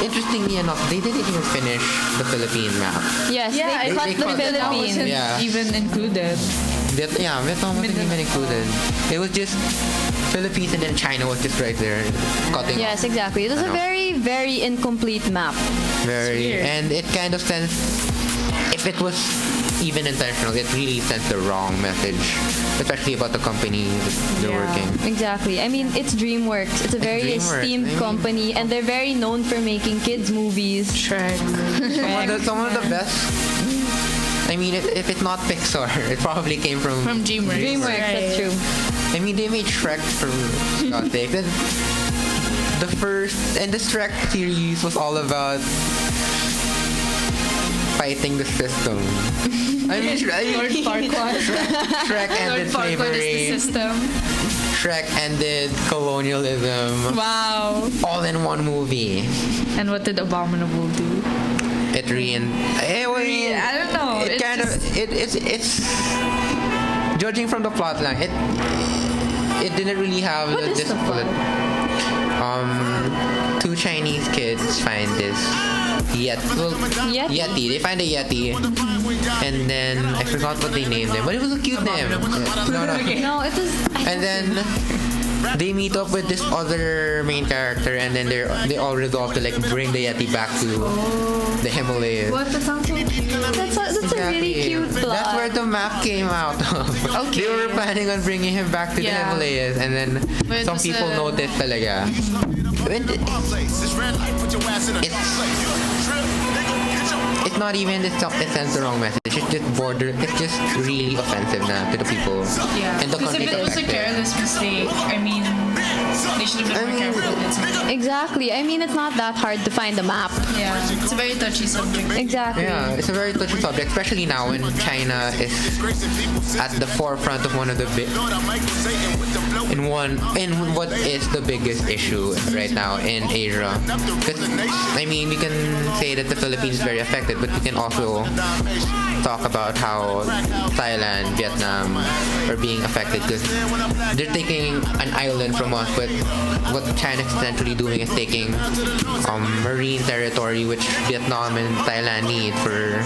interestingly enough, they didn't even finish the Philippine map. Yes, Yeah, they cut they the cut it That Philippines. wasn't Yeah. even included. Vietnam wasn't even included. It was just Philippines, and then China was just right there cutting off. Yes, exactly. It was a Ano? very, very incomplete map. Very, weird. and it kind of sends, if it was even intentional, it really sends the wrong message, especially about the company that they're Yeah. working. Exactly. I mean, it's DreamWorks. It's a very DreamWorks. esteemed I mean- company, and they're very known for making kids movies. Shrek. Some of the best. I mean, if it's not Pixar, it probably came from. From DreamWorks. DreamWorks, that's true. I mean, they made Shrek for God's sake. Then the first and the Shrek series was all about fighting the system. I mean, Lord Farquaad. Shrek Lord ended Farquaad is the slavery. system. Shrek ended colonialism. Wow. All in one movie. And what did Abominable do? It I don't know. It It's kind of it's judging from the plot line. It didn't really have What is the discipline. Two Chinese kids find this Yeti? Yeti. They find a Yeti, and then I forgot what they named him, but it was a cute name. No. No, it was. And then they meet up with this other main character, and then they all resolve to like bring the Yeti back to the Himalayas. What? That sounds so cute. That's a really Exactly. cute plot. That's where the map came out of. Okay. They were planning on bringing him back to the Yeah. Himalayas, and then But it some was people a- noticed talaga. It's not even it sends the wrong message. It's just It's just really offensive now to the people. Yeah. And the Because if country it was a perspective. careless mistake, I mean, they should have been more careful with something. Exactly. I mean, it's not that hard to find the map. Yeah. It's a very touchy subject. Exactly. Yeah, it's a very touchy subject, especially now when China is at the forefront of one of the in what is the biggest issue right now in Asia. 'Cause, I mean, we can say that the Philippines is very affected, but we can also talk about how Thailand, Vietnam are being affected because they're taking an island from us, but what China is essentially doing is taking marine territory which Vietnam and Thailand need for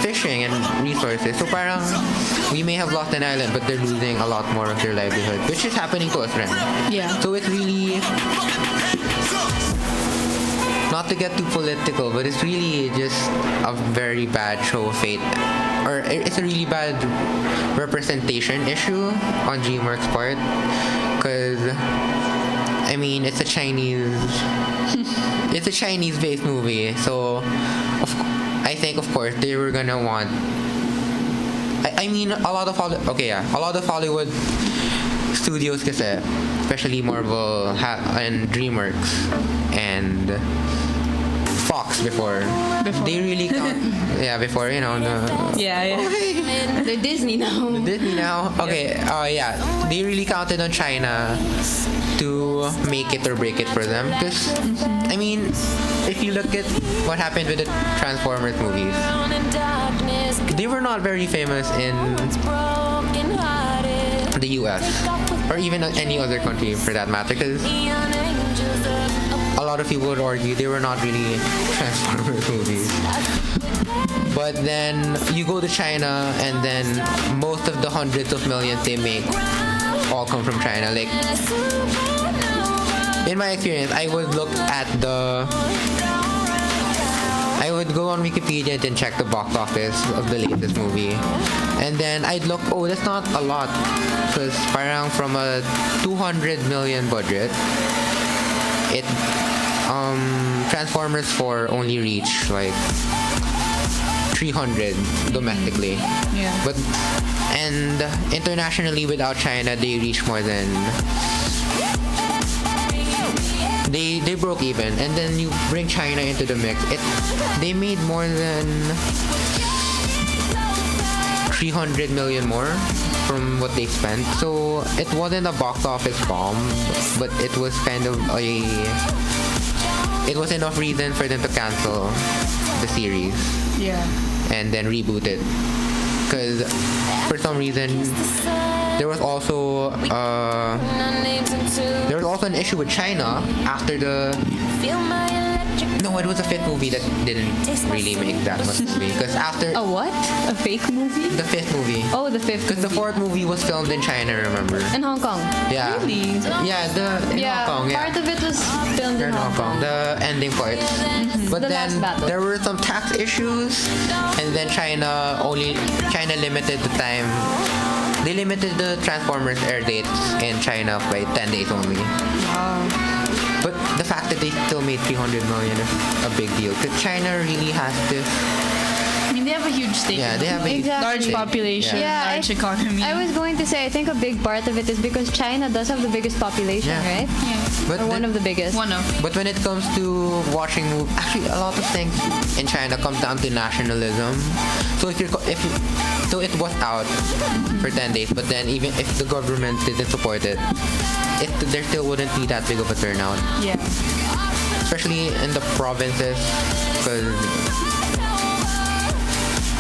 fishing and resources. So parang we may have lost an island, but they're losing a lot more of their livelihood, which is happening to us right now. Yeah. So it's really, not to get too political, but it's really just a very bad show of fate. Or it's a really bad representation issue on DreamWorks' part. Because, I mean, it's a Chinese-based movie. So, I think, of course, they were gonna want... I mean, a lot of Hollywood studios kasi, especially Marvel and DreamWorks and Fox before. They really count. Yeah, before, the Yeah. They're Disney now. Disney now. Okay, they really counted on China to make it or break it for them. Because, I mean, if you look at what happened with the Transformers movies, they were not very famous in the US or even any other country for that matter. Because a lot of people would argue they were not really Transformers movies. But then you go to China, and then most of the hundreds of millions they make all come from China. Like, in my experience, I would go on Wikipedia and then check the box office of the latest movie. And then I'd look, oh, that's not a lot. Because parang from a 200 million budget, it Transformers 4 only reached like 300 domestically. Yeah. And internationally without China, they reached more than... They broke even, and then you bring China into the mix. They made more than 300 million more from what they spent. So it wasn't a box office bomb, but it was kind of it was enough reason for them to cancel the series. Yeah. And then reboot it. Because for some reason there was also an issue with China after it was a fifth movie that didn't really make that much movie. Because after A what? A fake movie? the fifth movie, Oh, the fifth. because the fourth movie was filmed in China, remember? In Hong Kong. Yeah. Really? Yeah, in Hong Kong. Yeah. Part of it was filmed in Hong Kong. The ending parts. But The then last battle. there were some tax issues, and then China limited the time. They limited the Transformers air dates in China by 10 days only. Wow. But the fact that they still made 300 million is a big deal, because China really has this. I mean, they have a huge stake. Yeah, they have a Exactly. large population, Yeah, large economy. I was going to say, I think a big part of it is because China does have the biggest population, Yeah. right? But Or one of the biggest. One of. But when it comes to watching movies, actually a lot of things in China come down to nationalism. So so it was out for 10 days, but then even if the government didn't support it, there still wouldn't be that big of a turnout, Yeah. especially in the provinces, because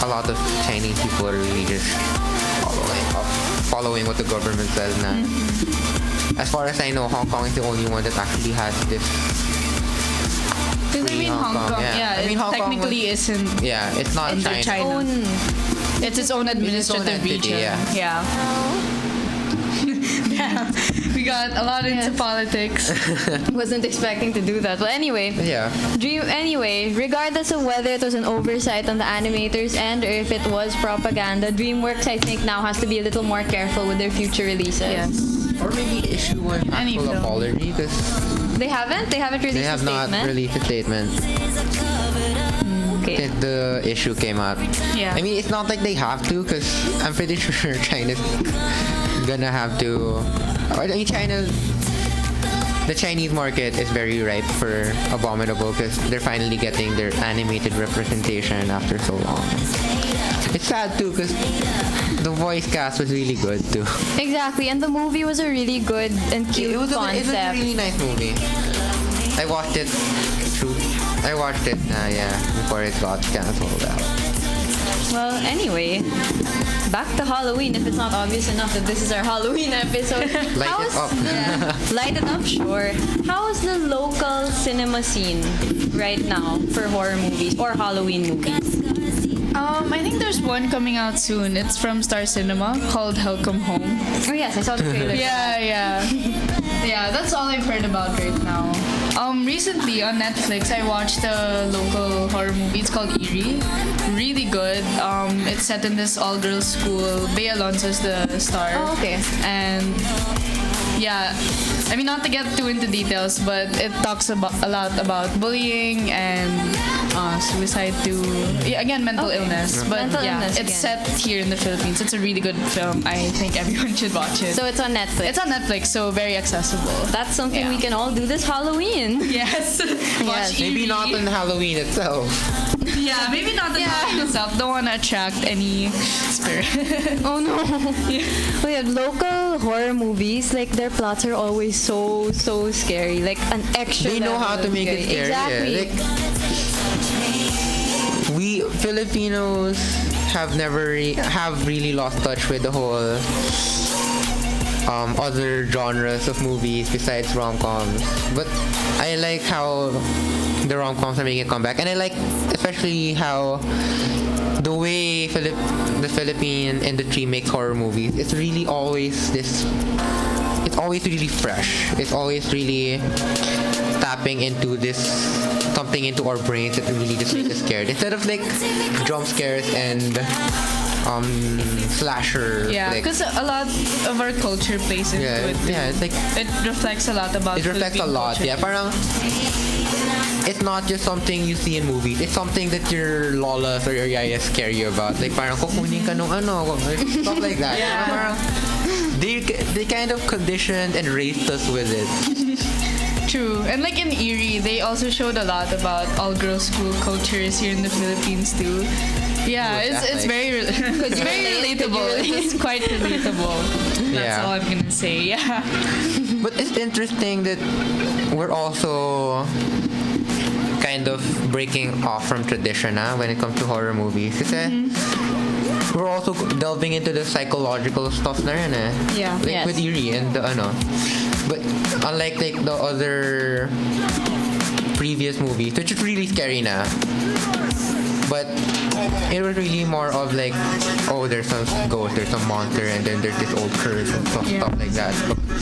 a lot of Chinese people are really just following what the government says now. As far as I know, Hong Kong is the only one that actually has this. Because I mean, Hong Kong, yeah, I mean, Hong Kong technically isn't. Yeah, it's not Under China. China. Own. It's its own administrative entity, region. yeah. Yeah. We got a lot into politics. Wasn't expecting to do that. Well, anyway. Yeah. Regardless of whether it was an oversight on the animators end or if it was propaganda, DreamWorks, I think, now has to be a little more careful with their future releases. Yes. Or maybe issue an Any actual film. apology, because They haven't released they have a not statement. released a statement Okay. since the issue came out. Yeah. I mean, it's not like they have to, because I'm pretty sure China's gonna have to. I mean, the Chinese market is very ripe for Abominable, because they're finally getting their animated representation after so long. It's sad too, because the voice cast was really good too. Exactly, and the movie was a really good and cute It was a concept. really nice movie. I watched it before it got cancelled out. Well, anyway, back to Halloween. If it's not obvious enough that this is our Halloween episode, Light it up. Light it up, sure. How is the local cinema scene right now for horror movies or Halloween movies? I think there's one coming out soon. It's from Star Cinema called Hell Come Home. Oh yes, I saw the trailer. Yeah. That's all I've heard about right now. Recently on Netflix, I watched a local horror movie. It's called Eerie. Really good. It's set in this all-girls school. Bea Alonso's the star. Oh, okay. And yeah, I mean, not to get too into details, but it talks a lot about bullying and suicide too. Yeah, again, mental illness. But Mental yeah, illness it's again. set here in the Philippines. It's a really good film. I think everyone should watch it. So it's on Netflix. It's on Netflix, so very accessible. That's something Yeah. we can all do this Halloween. Yes. Watch Maybe Eerie. not on Halloween itself. Yeah, maybe not the Halloween itself. Don't want to attract any spirit. Oh no. Oh yeah, local horror movies, like their plots are always so scary. Like an extra They know level how to of make it scary. Exactly. Yeah. Like, we Filipinos have really lost touch with the whole other genres of movies besides rom-coms. But I like how the rom-coms are making a comeback, and I like especially how the way the Philippine industry makes horror movies. It's really always this. It's always really fresh. It's always really tapping into this something into our brains that really just makes us scared. Instead of like jump scares and slasher. Yeah, like, because a lot of our culture plays into it. Yeah, it's like It reflects a lot about it reflects a Philippine lot. culture. Yeah, parang it's not just something you see in movies. It's something that your lolas or your yayas scare you about. Like parang kukunin ka nung ano, stuff like that. Yeah. Parang, they kind of conditioned and raised us with it. True. And like in Erie, they also showed a lot about all-girls school cultures here in the Philippines too. Yeah, it's very it's very relatable. It's quite relatable. That's Yeah. all I'm gonna say. Yeah. But it's interesting that we're also kind of breaking off from tradition when it comes to horror movies. Kasi we're also delving into the psychological stuff na rin Yeah. Like Yes. with Eerie and the ano. But unlike like the other previous movies, which is really scary na. But it was really more of like, oh, there's some ghost, there's some monster, and then there's this old curse and stuff like that.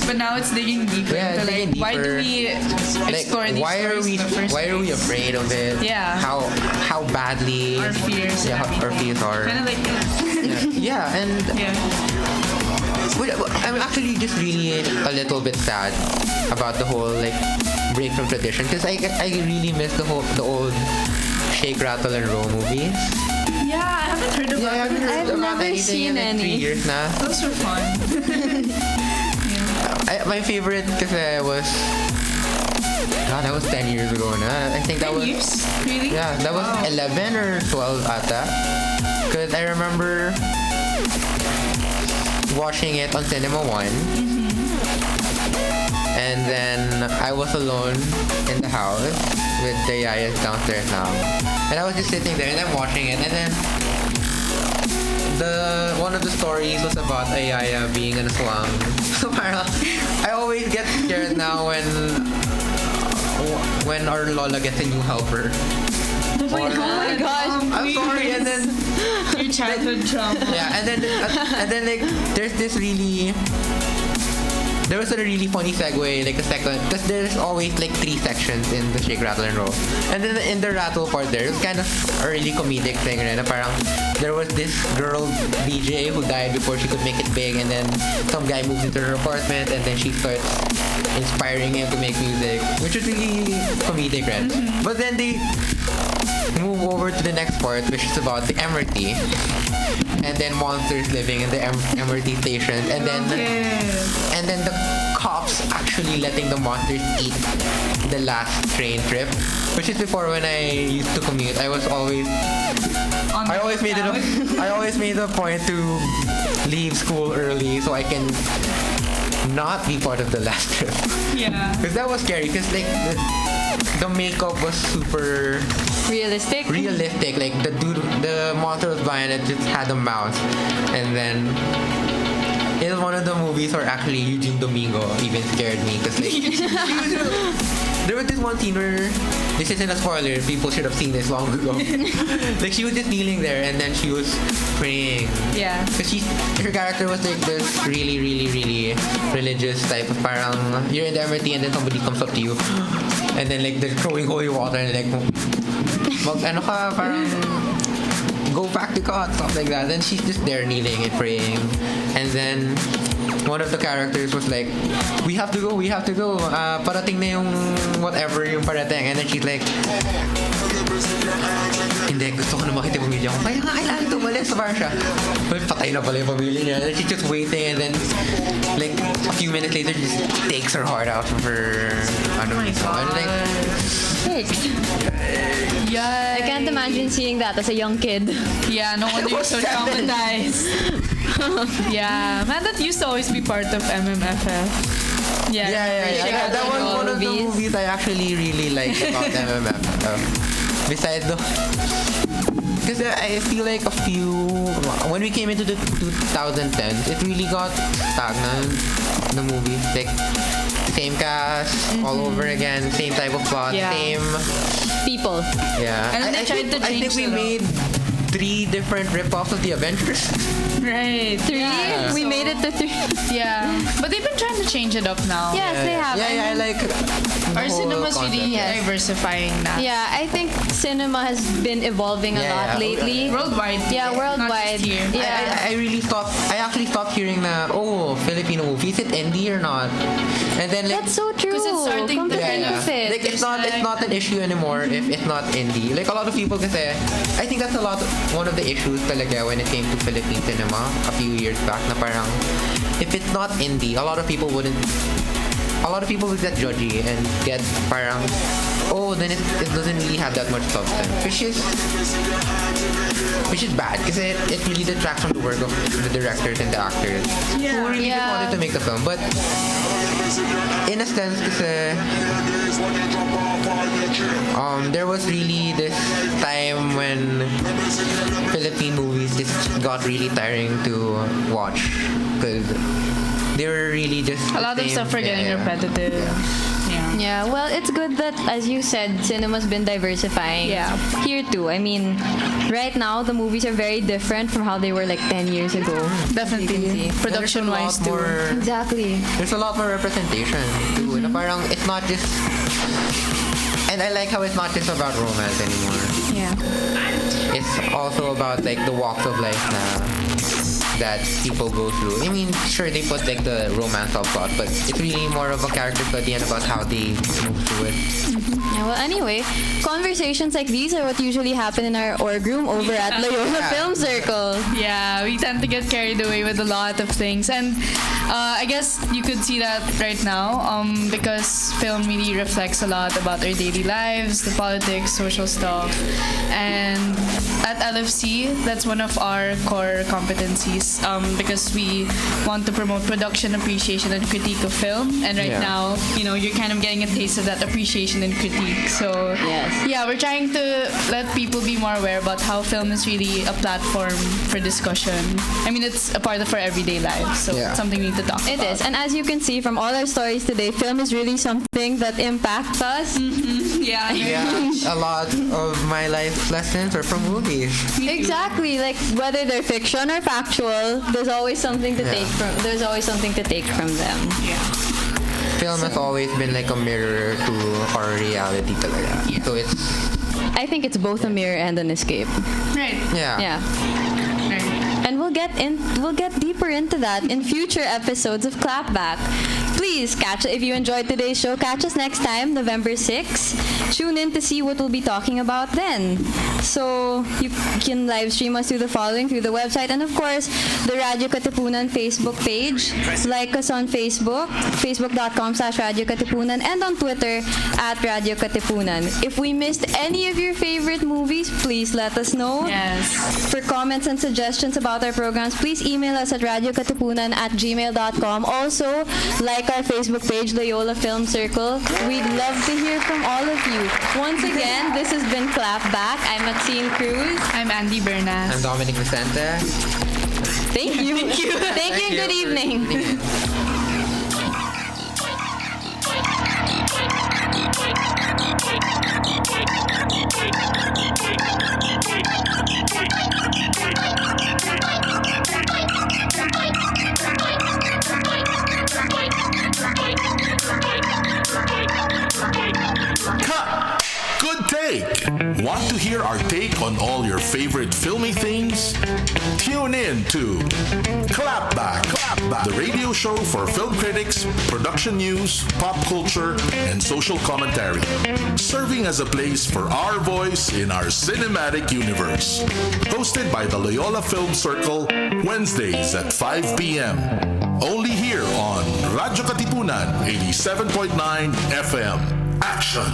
But now it's digging deeper Yeah, into it's digging like why do we Like, explore these why are stories we in the first why are we place? afraid of it? Yeah. How badly Our fears. yeah, our fears are. Kind of like Yeah, and yeah. I'm actually just really a little bit sad about the whole like break from tradition because I really miss the old Shake, Rattle, and Roll movies. Yeah, I haven't heard about I haven't them. heard I've about never anything seen in like 3 any. years na. Those were fun. My favorite kasi was God, that was 10 years ago na. I think that 10 was years? Really? Yeah, that was 11 or 12 ata. Because I remember watching it on Cinema One. And then I was alone in the house with the yayas downstairs now. And I was just sitting there and I'm watching it. And then one of the stories was about a yaya being in a slum. So parang, I always get scared now when our lola gets a new helper. Oh my gosh. I'm sorry, and then Your childhood trauma. yeah, and then like there was a really funny segue, like a second, because there's always like 3 sections in the Shake, Rattle, and Roll. And then in the rattle part there, it was kind of a really comedic thing, right? Na parang there was this girl DJ who died before she could make it big, and then some guy moves into her apartment, and then she starts inspiring him to make music, which is really comedic, right? But then they move over to the next part, which is about the Emirati, and then monsters living in the Emirati stations, and then the cops actually letting the monsters eat the last train trip, which is before when I used to commute. I always made a point to leave school early so I can not be part of the last trip. Yeah. Because that was scary. Because like the makeup was super Realistic? realistic. Like the monster was behind it just had a mouth, and then it was one of the movies where actually Eugene Domingo even scared me because like there was this one scene where this isn't a spoiler. People should have seen this long ago. Like she was just kneeling there and then she was praying. Yeah. Because her character was like this really, really, really religious type of parang you're in the Emirati and then somebody comes up to you and then like they're throwing holy water and like ano ka parang go back to God, stuff like that. Then she's just there kneeling and praying. And then one of the characters was like, we have to go. Parating na yung whatever yung parating. And then she's like, hindi, gusto ko na makita yung pamilya ko. Kaya nga, kailangan tumalis. So parang siya, well, patay na pala yung pamilya niya. And then she's just waiting. And then, like, a few minutes later, she just takes her heart out of her, ano, mismo. And like, Yeah. I can't imagine seeing that as a young kid. Yeah, no wonder you're so traumatized. Yeah. Man, that used to always be part of MMFF. Yeah. That was one of the movies I actually really liked about MMF. besides the... Because I feel like when we came into the 2010s, it really got stagnant, the movie. Like, same cast, all over again, same type of plot, Yeah. same... People. Yeah. And then they tried to I think change we it up. made 3 different rip-offs of the Avengers. Right. 3? Yeah. We made it to 3. Yeah. But they've been trying to change it up now. Yes, they have. Yeah, I like Our cinema's really diversifying now. Yeah, I think cinema has been evolving a Yeah, lot yeah. lately. Worldwide. Yeah, worldwide. Not just here. Yeah. I actually stopped hearing Filipino movie. Is it indie or not? And then like That's so true. 'Cause it's starting to Completely kind of fit. like it's not an issue anymore if it's not indie. Like a lot of people kasi, I think that's one of the issues talaga when it came to Philippine cinema a few years back na parang if it's not indie, a lot of people would get judgy and get parang then it doesn't really have that much substance, which is bad because it really detracts from the work of the directors and the actors who really just Yeah. wanted to make the film. But in a sense, kasi there was really this time when Philippine movies just got really tiring to watch because they were really just A lot of stuff are getting repetitive. Yeah. Yeah, well, it's good that, as you said, cinema's been diversifying. Yeah. Here too. I mean, right now the movies are very different from how they were like 10 years ago. Definitely. Production-wise too. Exactly. There's a lot more representation too. Na parang it's not just, and I like how it's not just about romance anymore. Yeah. It's also about like the walks of life that people go through. I mean, sure they put like the romance subplot, but it's really more of a character study and about how they move through it. Yeah, well, anyway, conversations like these are what usually happen in our org room over at Loyola Film Circle. Yeah, we tend to get carried away with a lot of things, and I guess you could see that right now because film really reflects a lot about our daily lives, the politics, social stuff, and at LFC, that's one of our core competencies because we want to promote production, appreciation, and critique of film. And right now, you're kind of getting a taste of that appreciation and critique. So Yes. yeah, we're trying to let people be more aware about how film is really a platform for discussion. I mean, it's a part of our everyday life, so it's something we need to talk It about. is. And as you can see from all our stories today, film is really something that impacts us. Yeah. Yeah, a lot of my life lessons are from movies. Exactly. Like whether they're fiction or factual, there's always something to take from them. Film has always been like a mirror to our reality talaga. So it's I think it's both a mirror and an escape. Right. Yeah. Right. And we'll get deeper into that in future episodes of Clapback. Please if you enjoyed today's show, catch us next time, November 6. Tune in to see what we'll be talking about then. So you can live stream us through the website, and of course the Radyo Katipunan Facebook page. Like us on Facebook, facebook.com/Radyo Katipunan, and on Twitter @Radyo Katipunan. If we missed any of your favorite movies, please let us know. Yes. For comments and suggestions about our programs, please email us at radyokatipunan@gmail.com. Also, like our Facebook page, Loyola Film Circle. We'd love to hear from all of you. Once again, this has been Clapback. I'm Maxine Cruz. I'm Andy Bernas. I'm Dominic Vicente. Thank you. Thank you and good evening. Cut! Good take! Want to hear our take on all your favorite filmy things? Tune in to Clapback, the radio show for film critics, production news, pop culture, and social commentary. Serving as a place for our voice in our cinematic universe. Hosted by the Loyola Film Circle, Wednesdays at 5 p.m. Only here on Radyo Katipunan 87.9 FM. Action!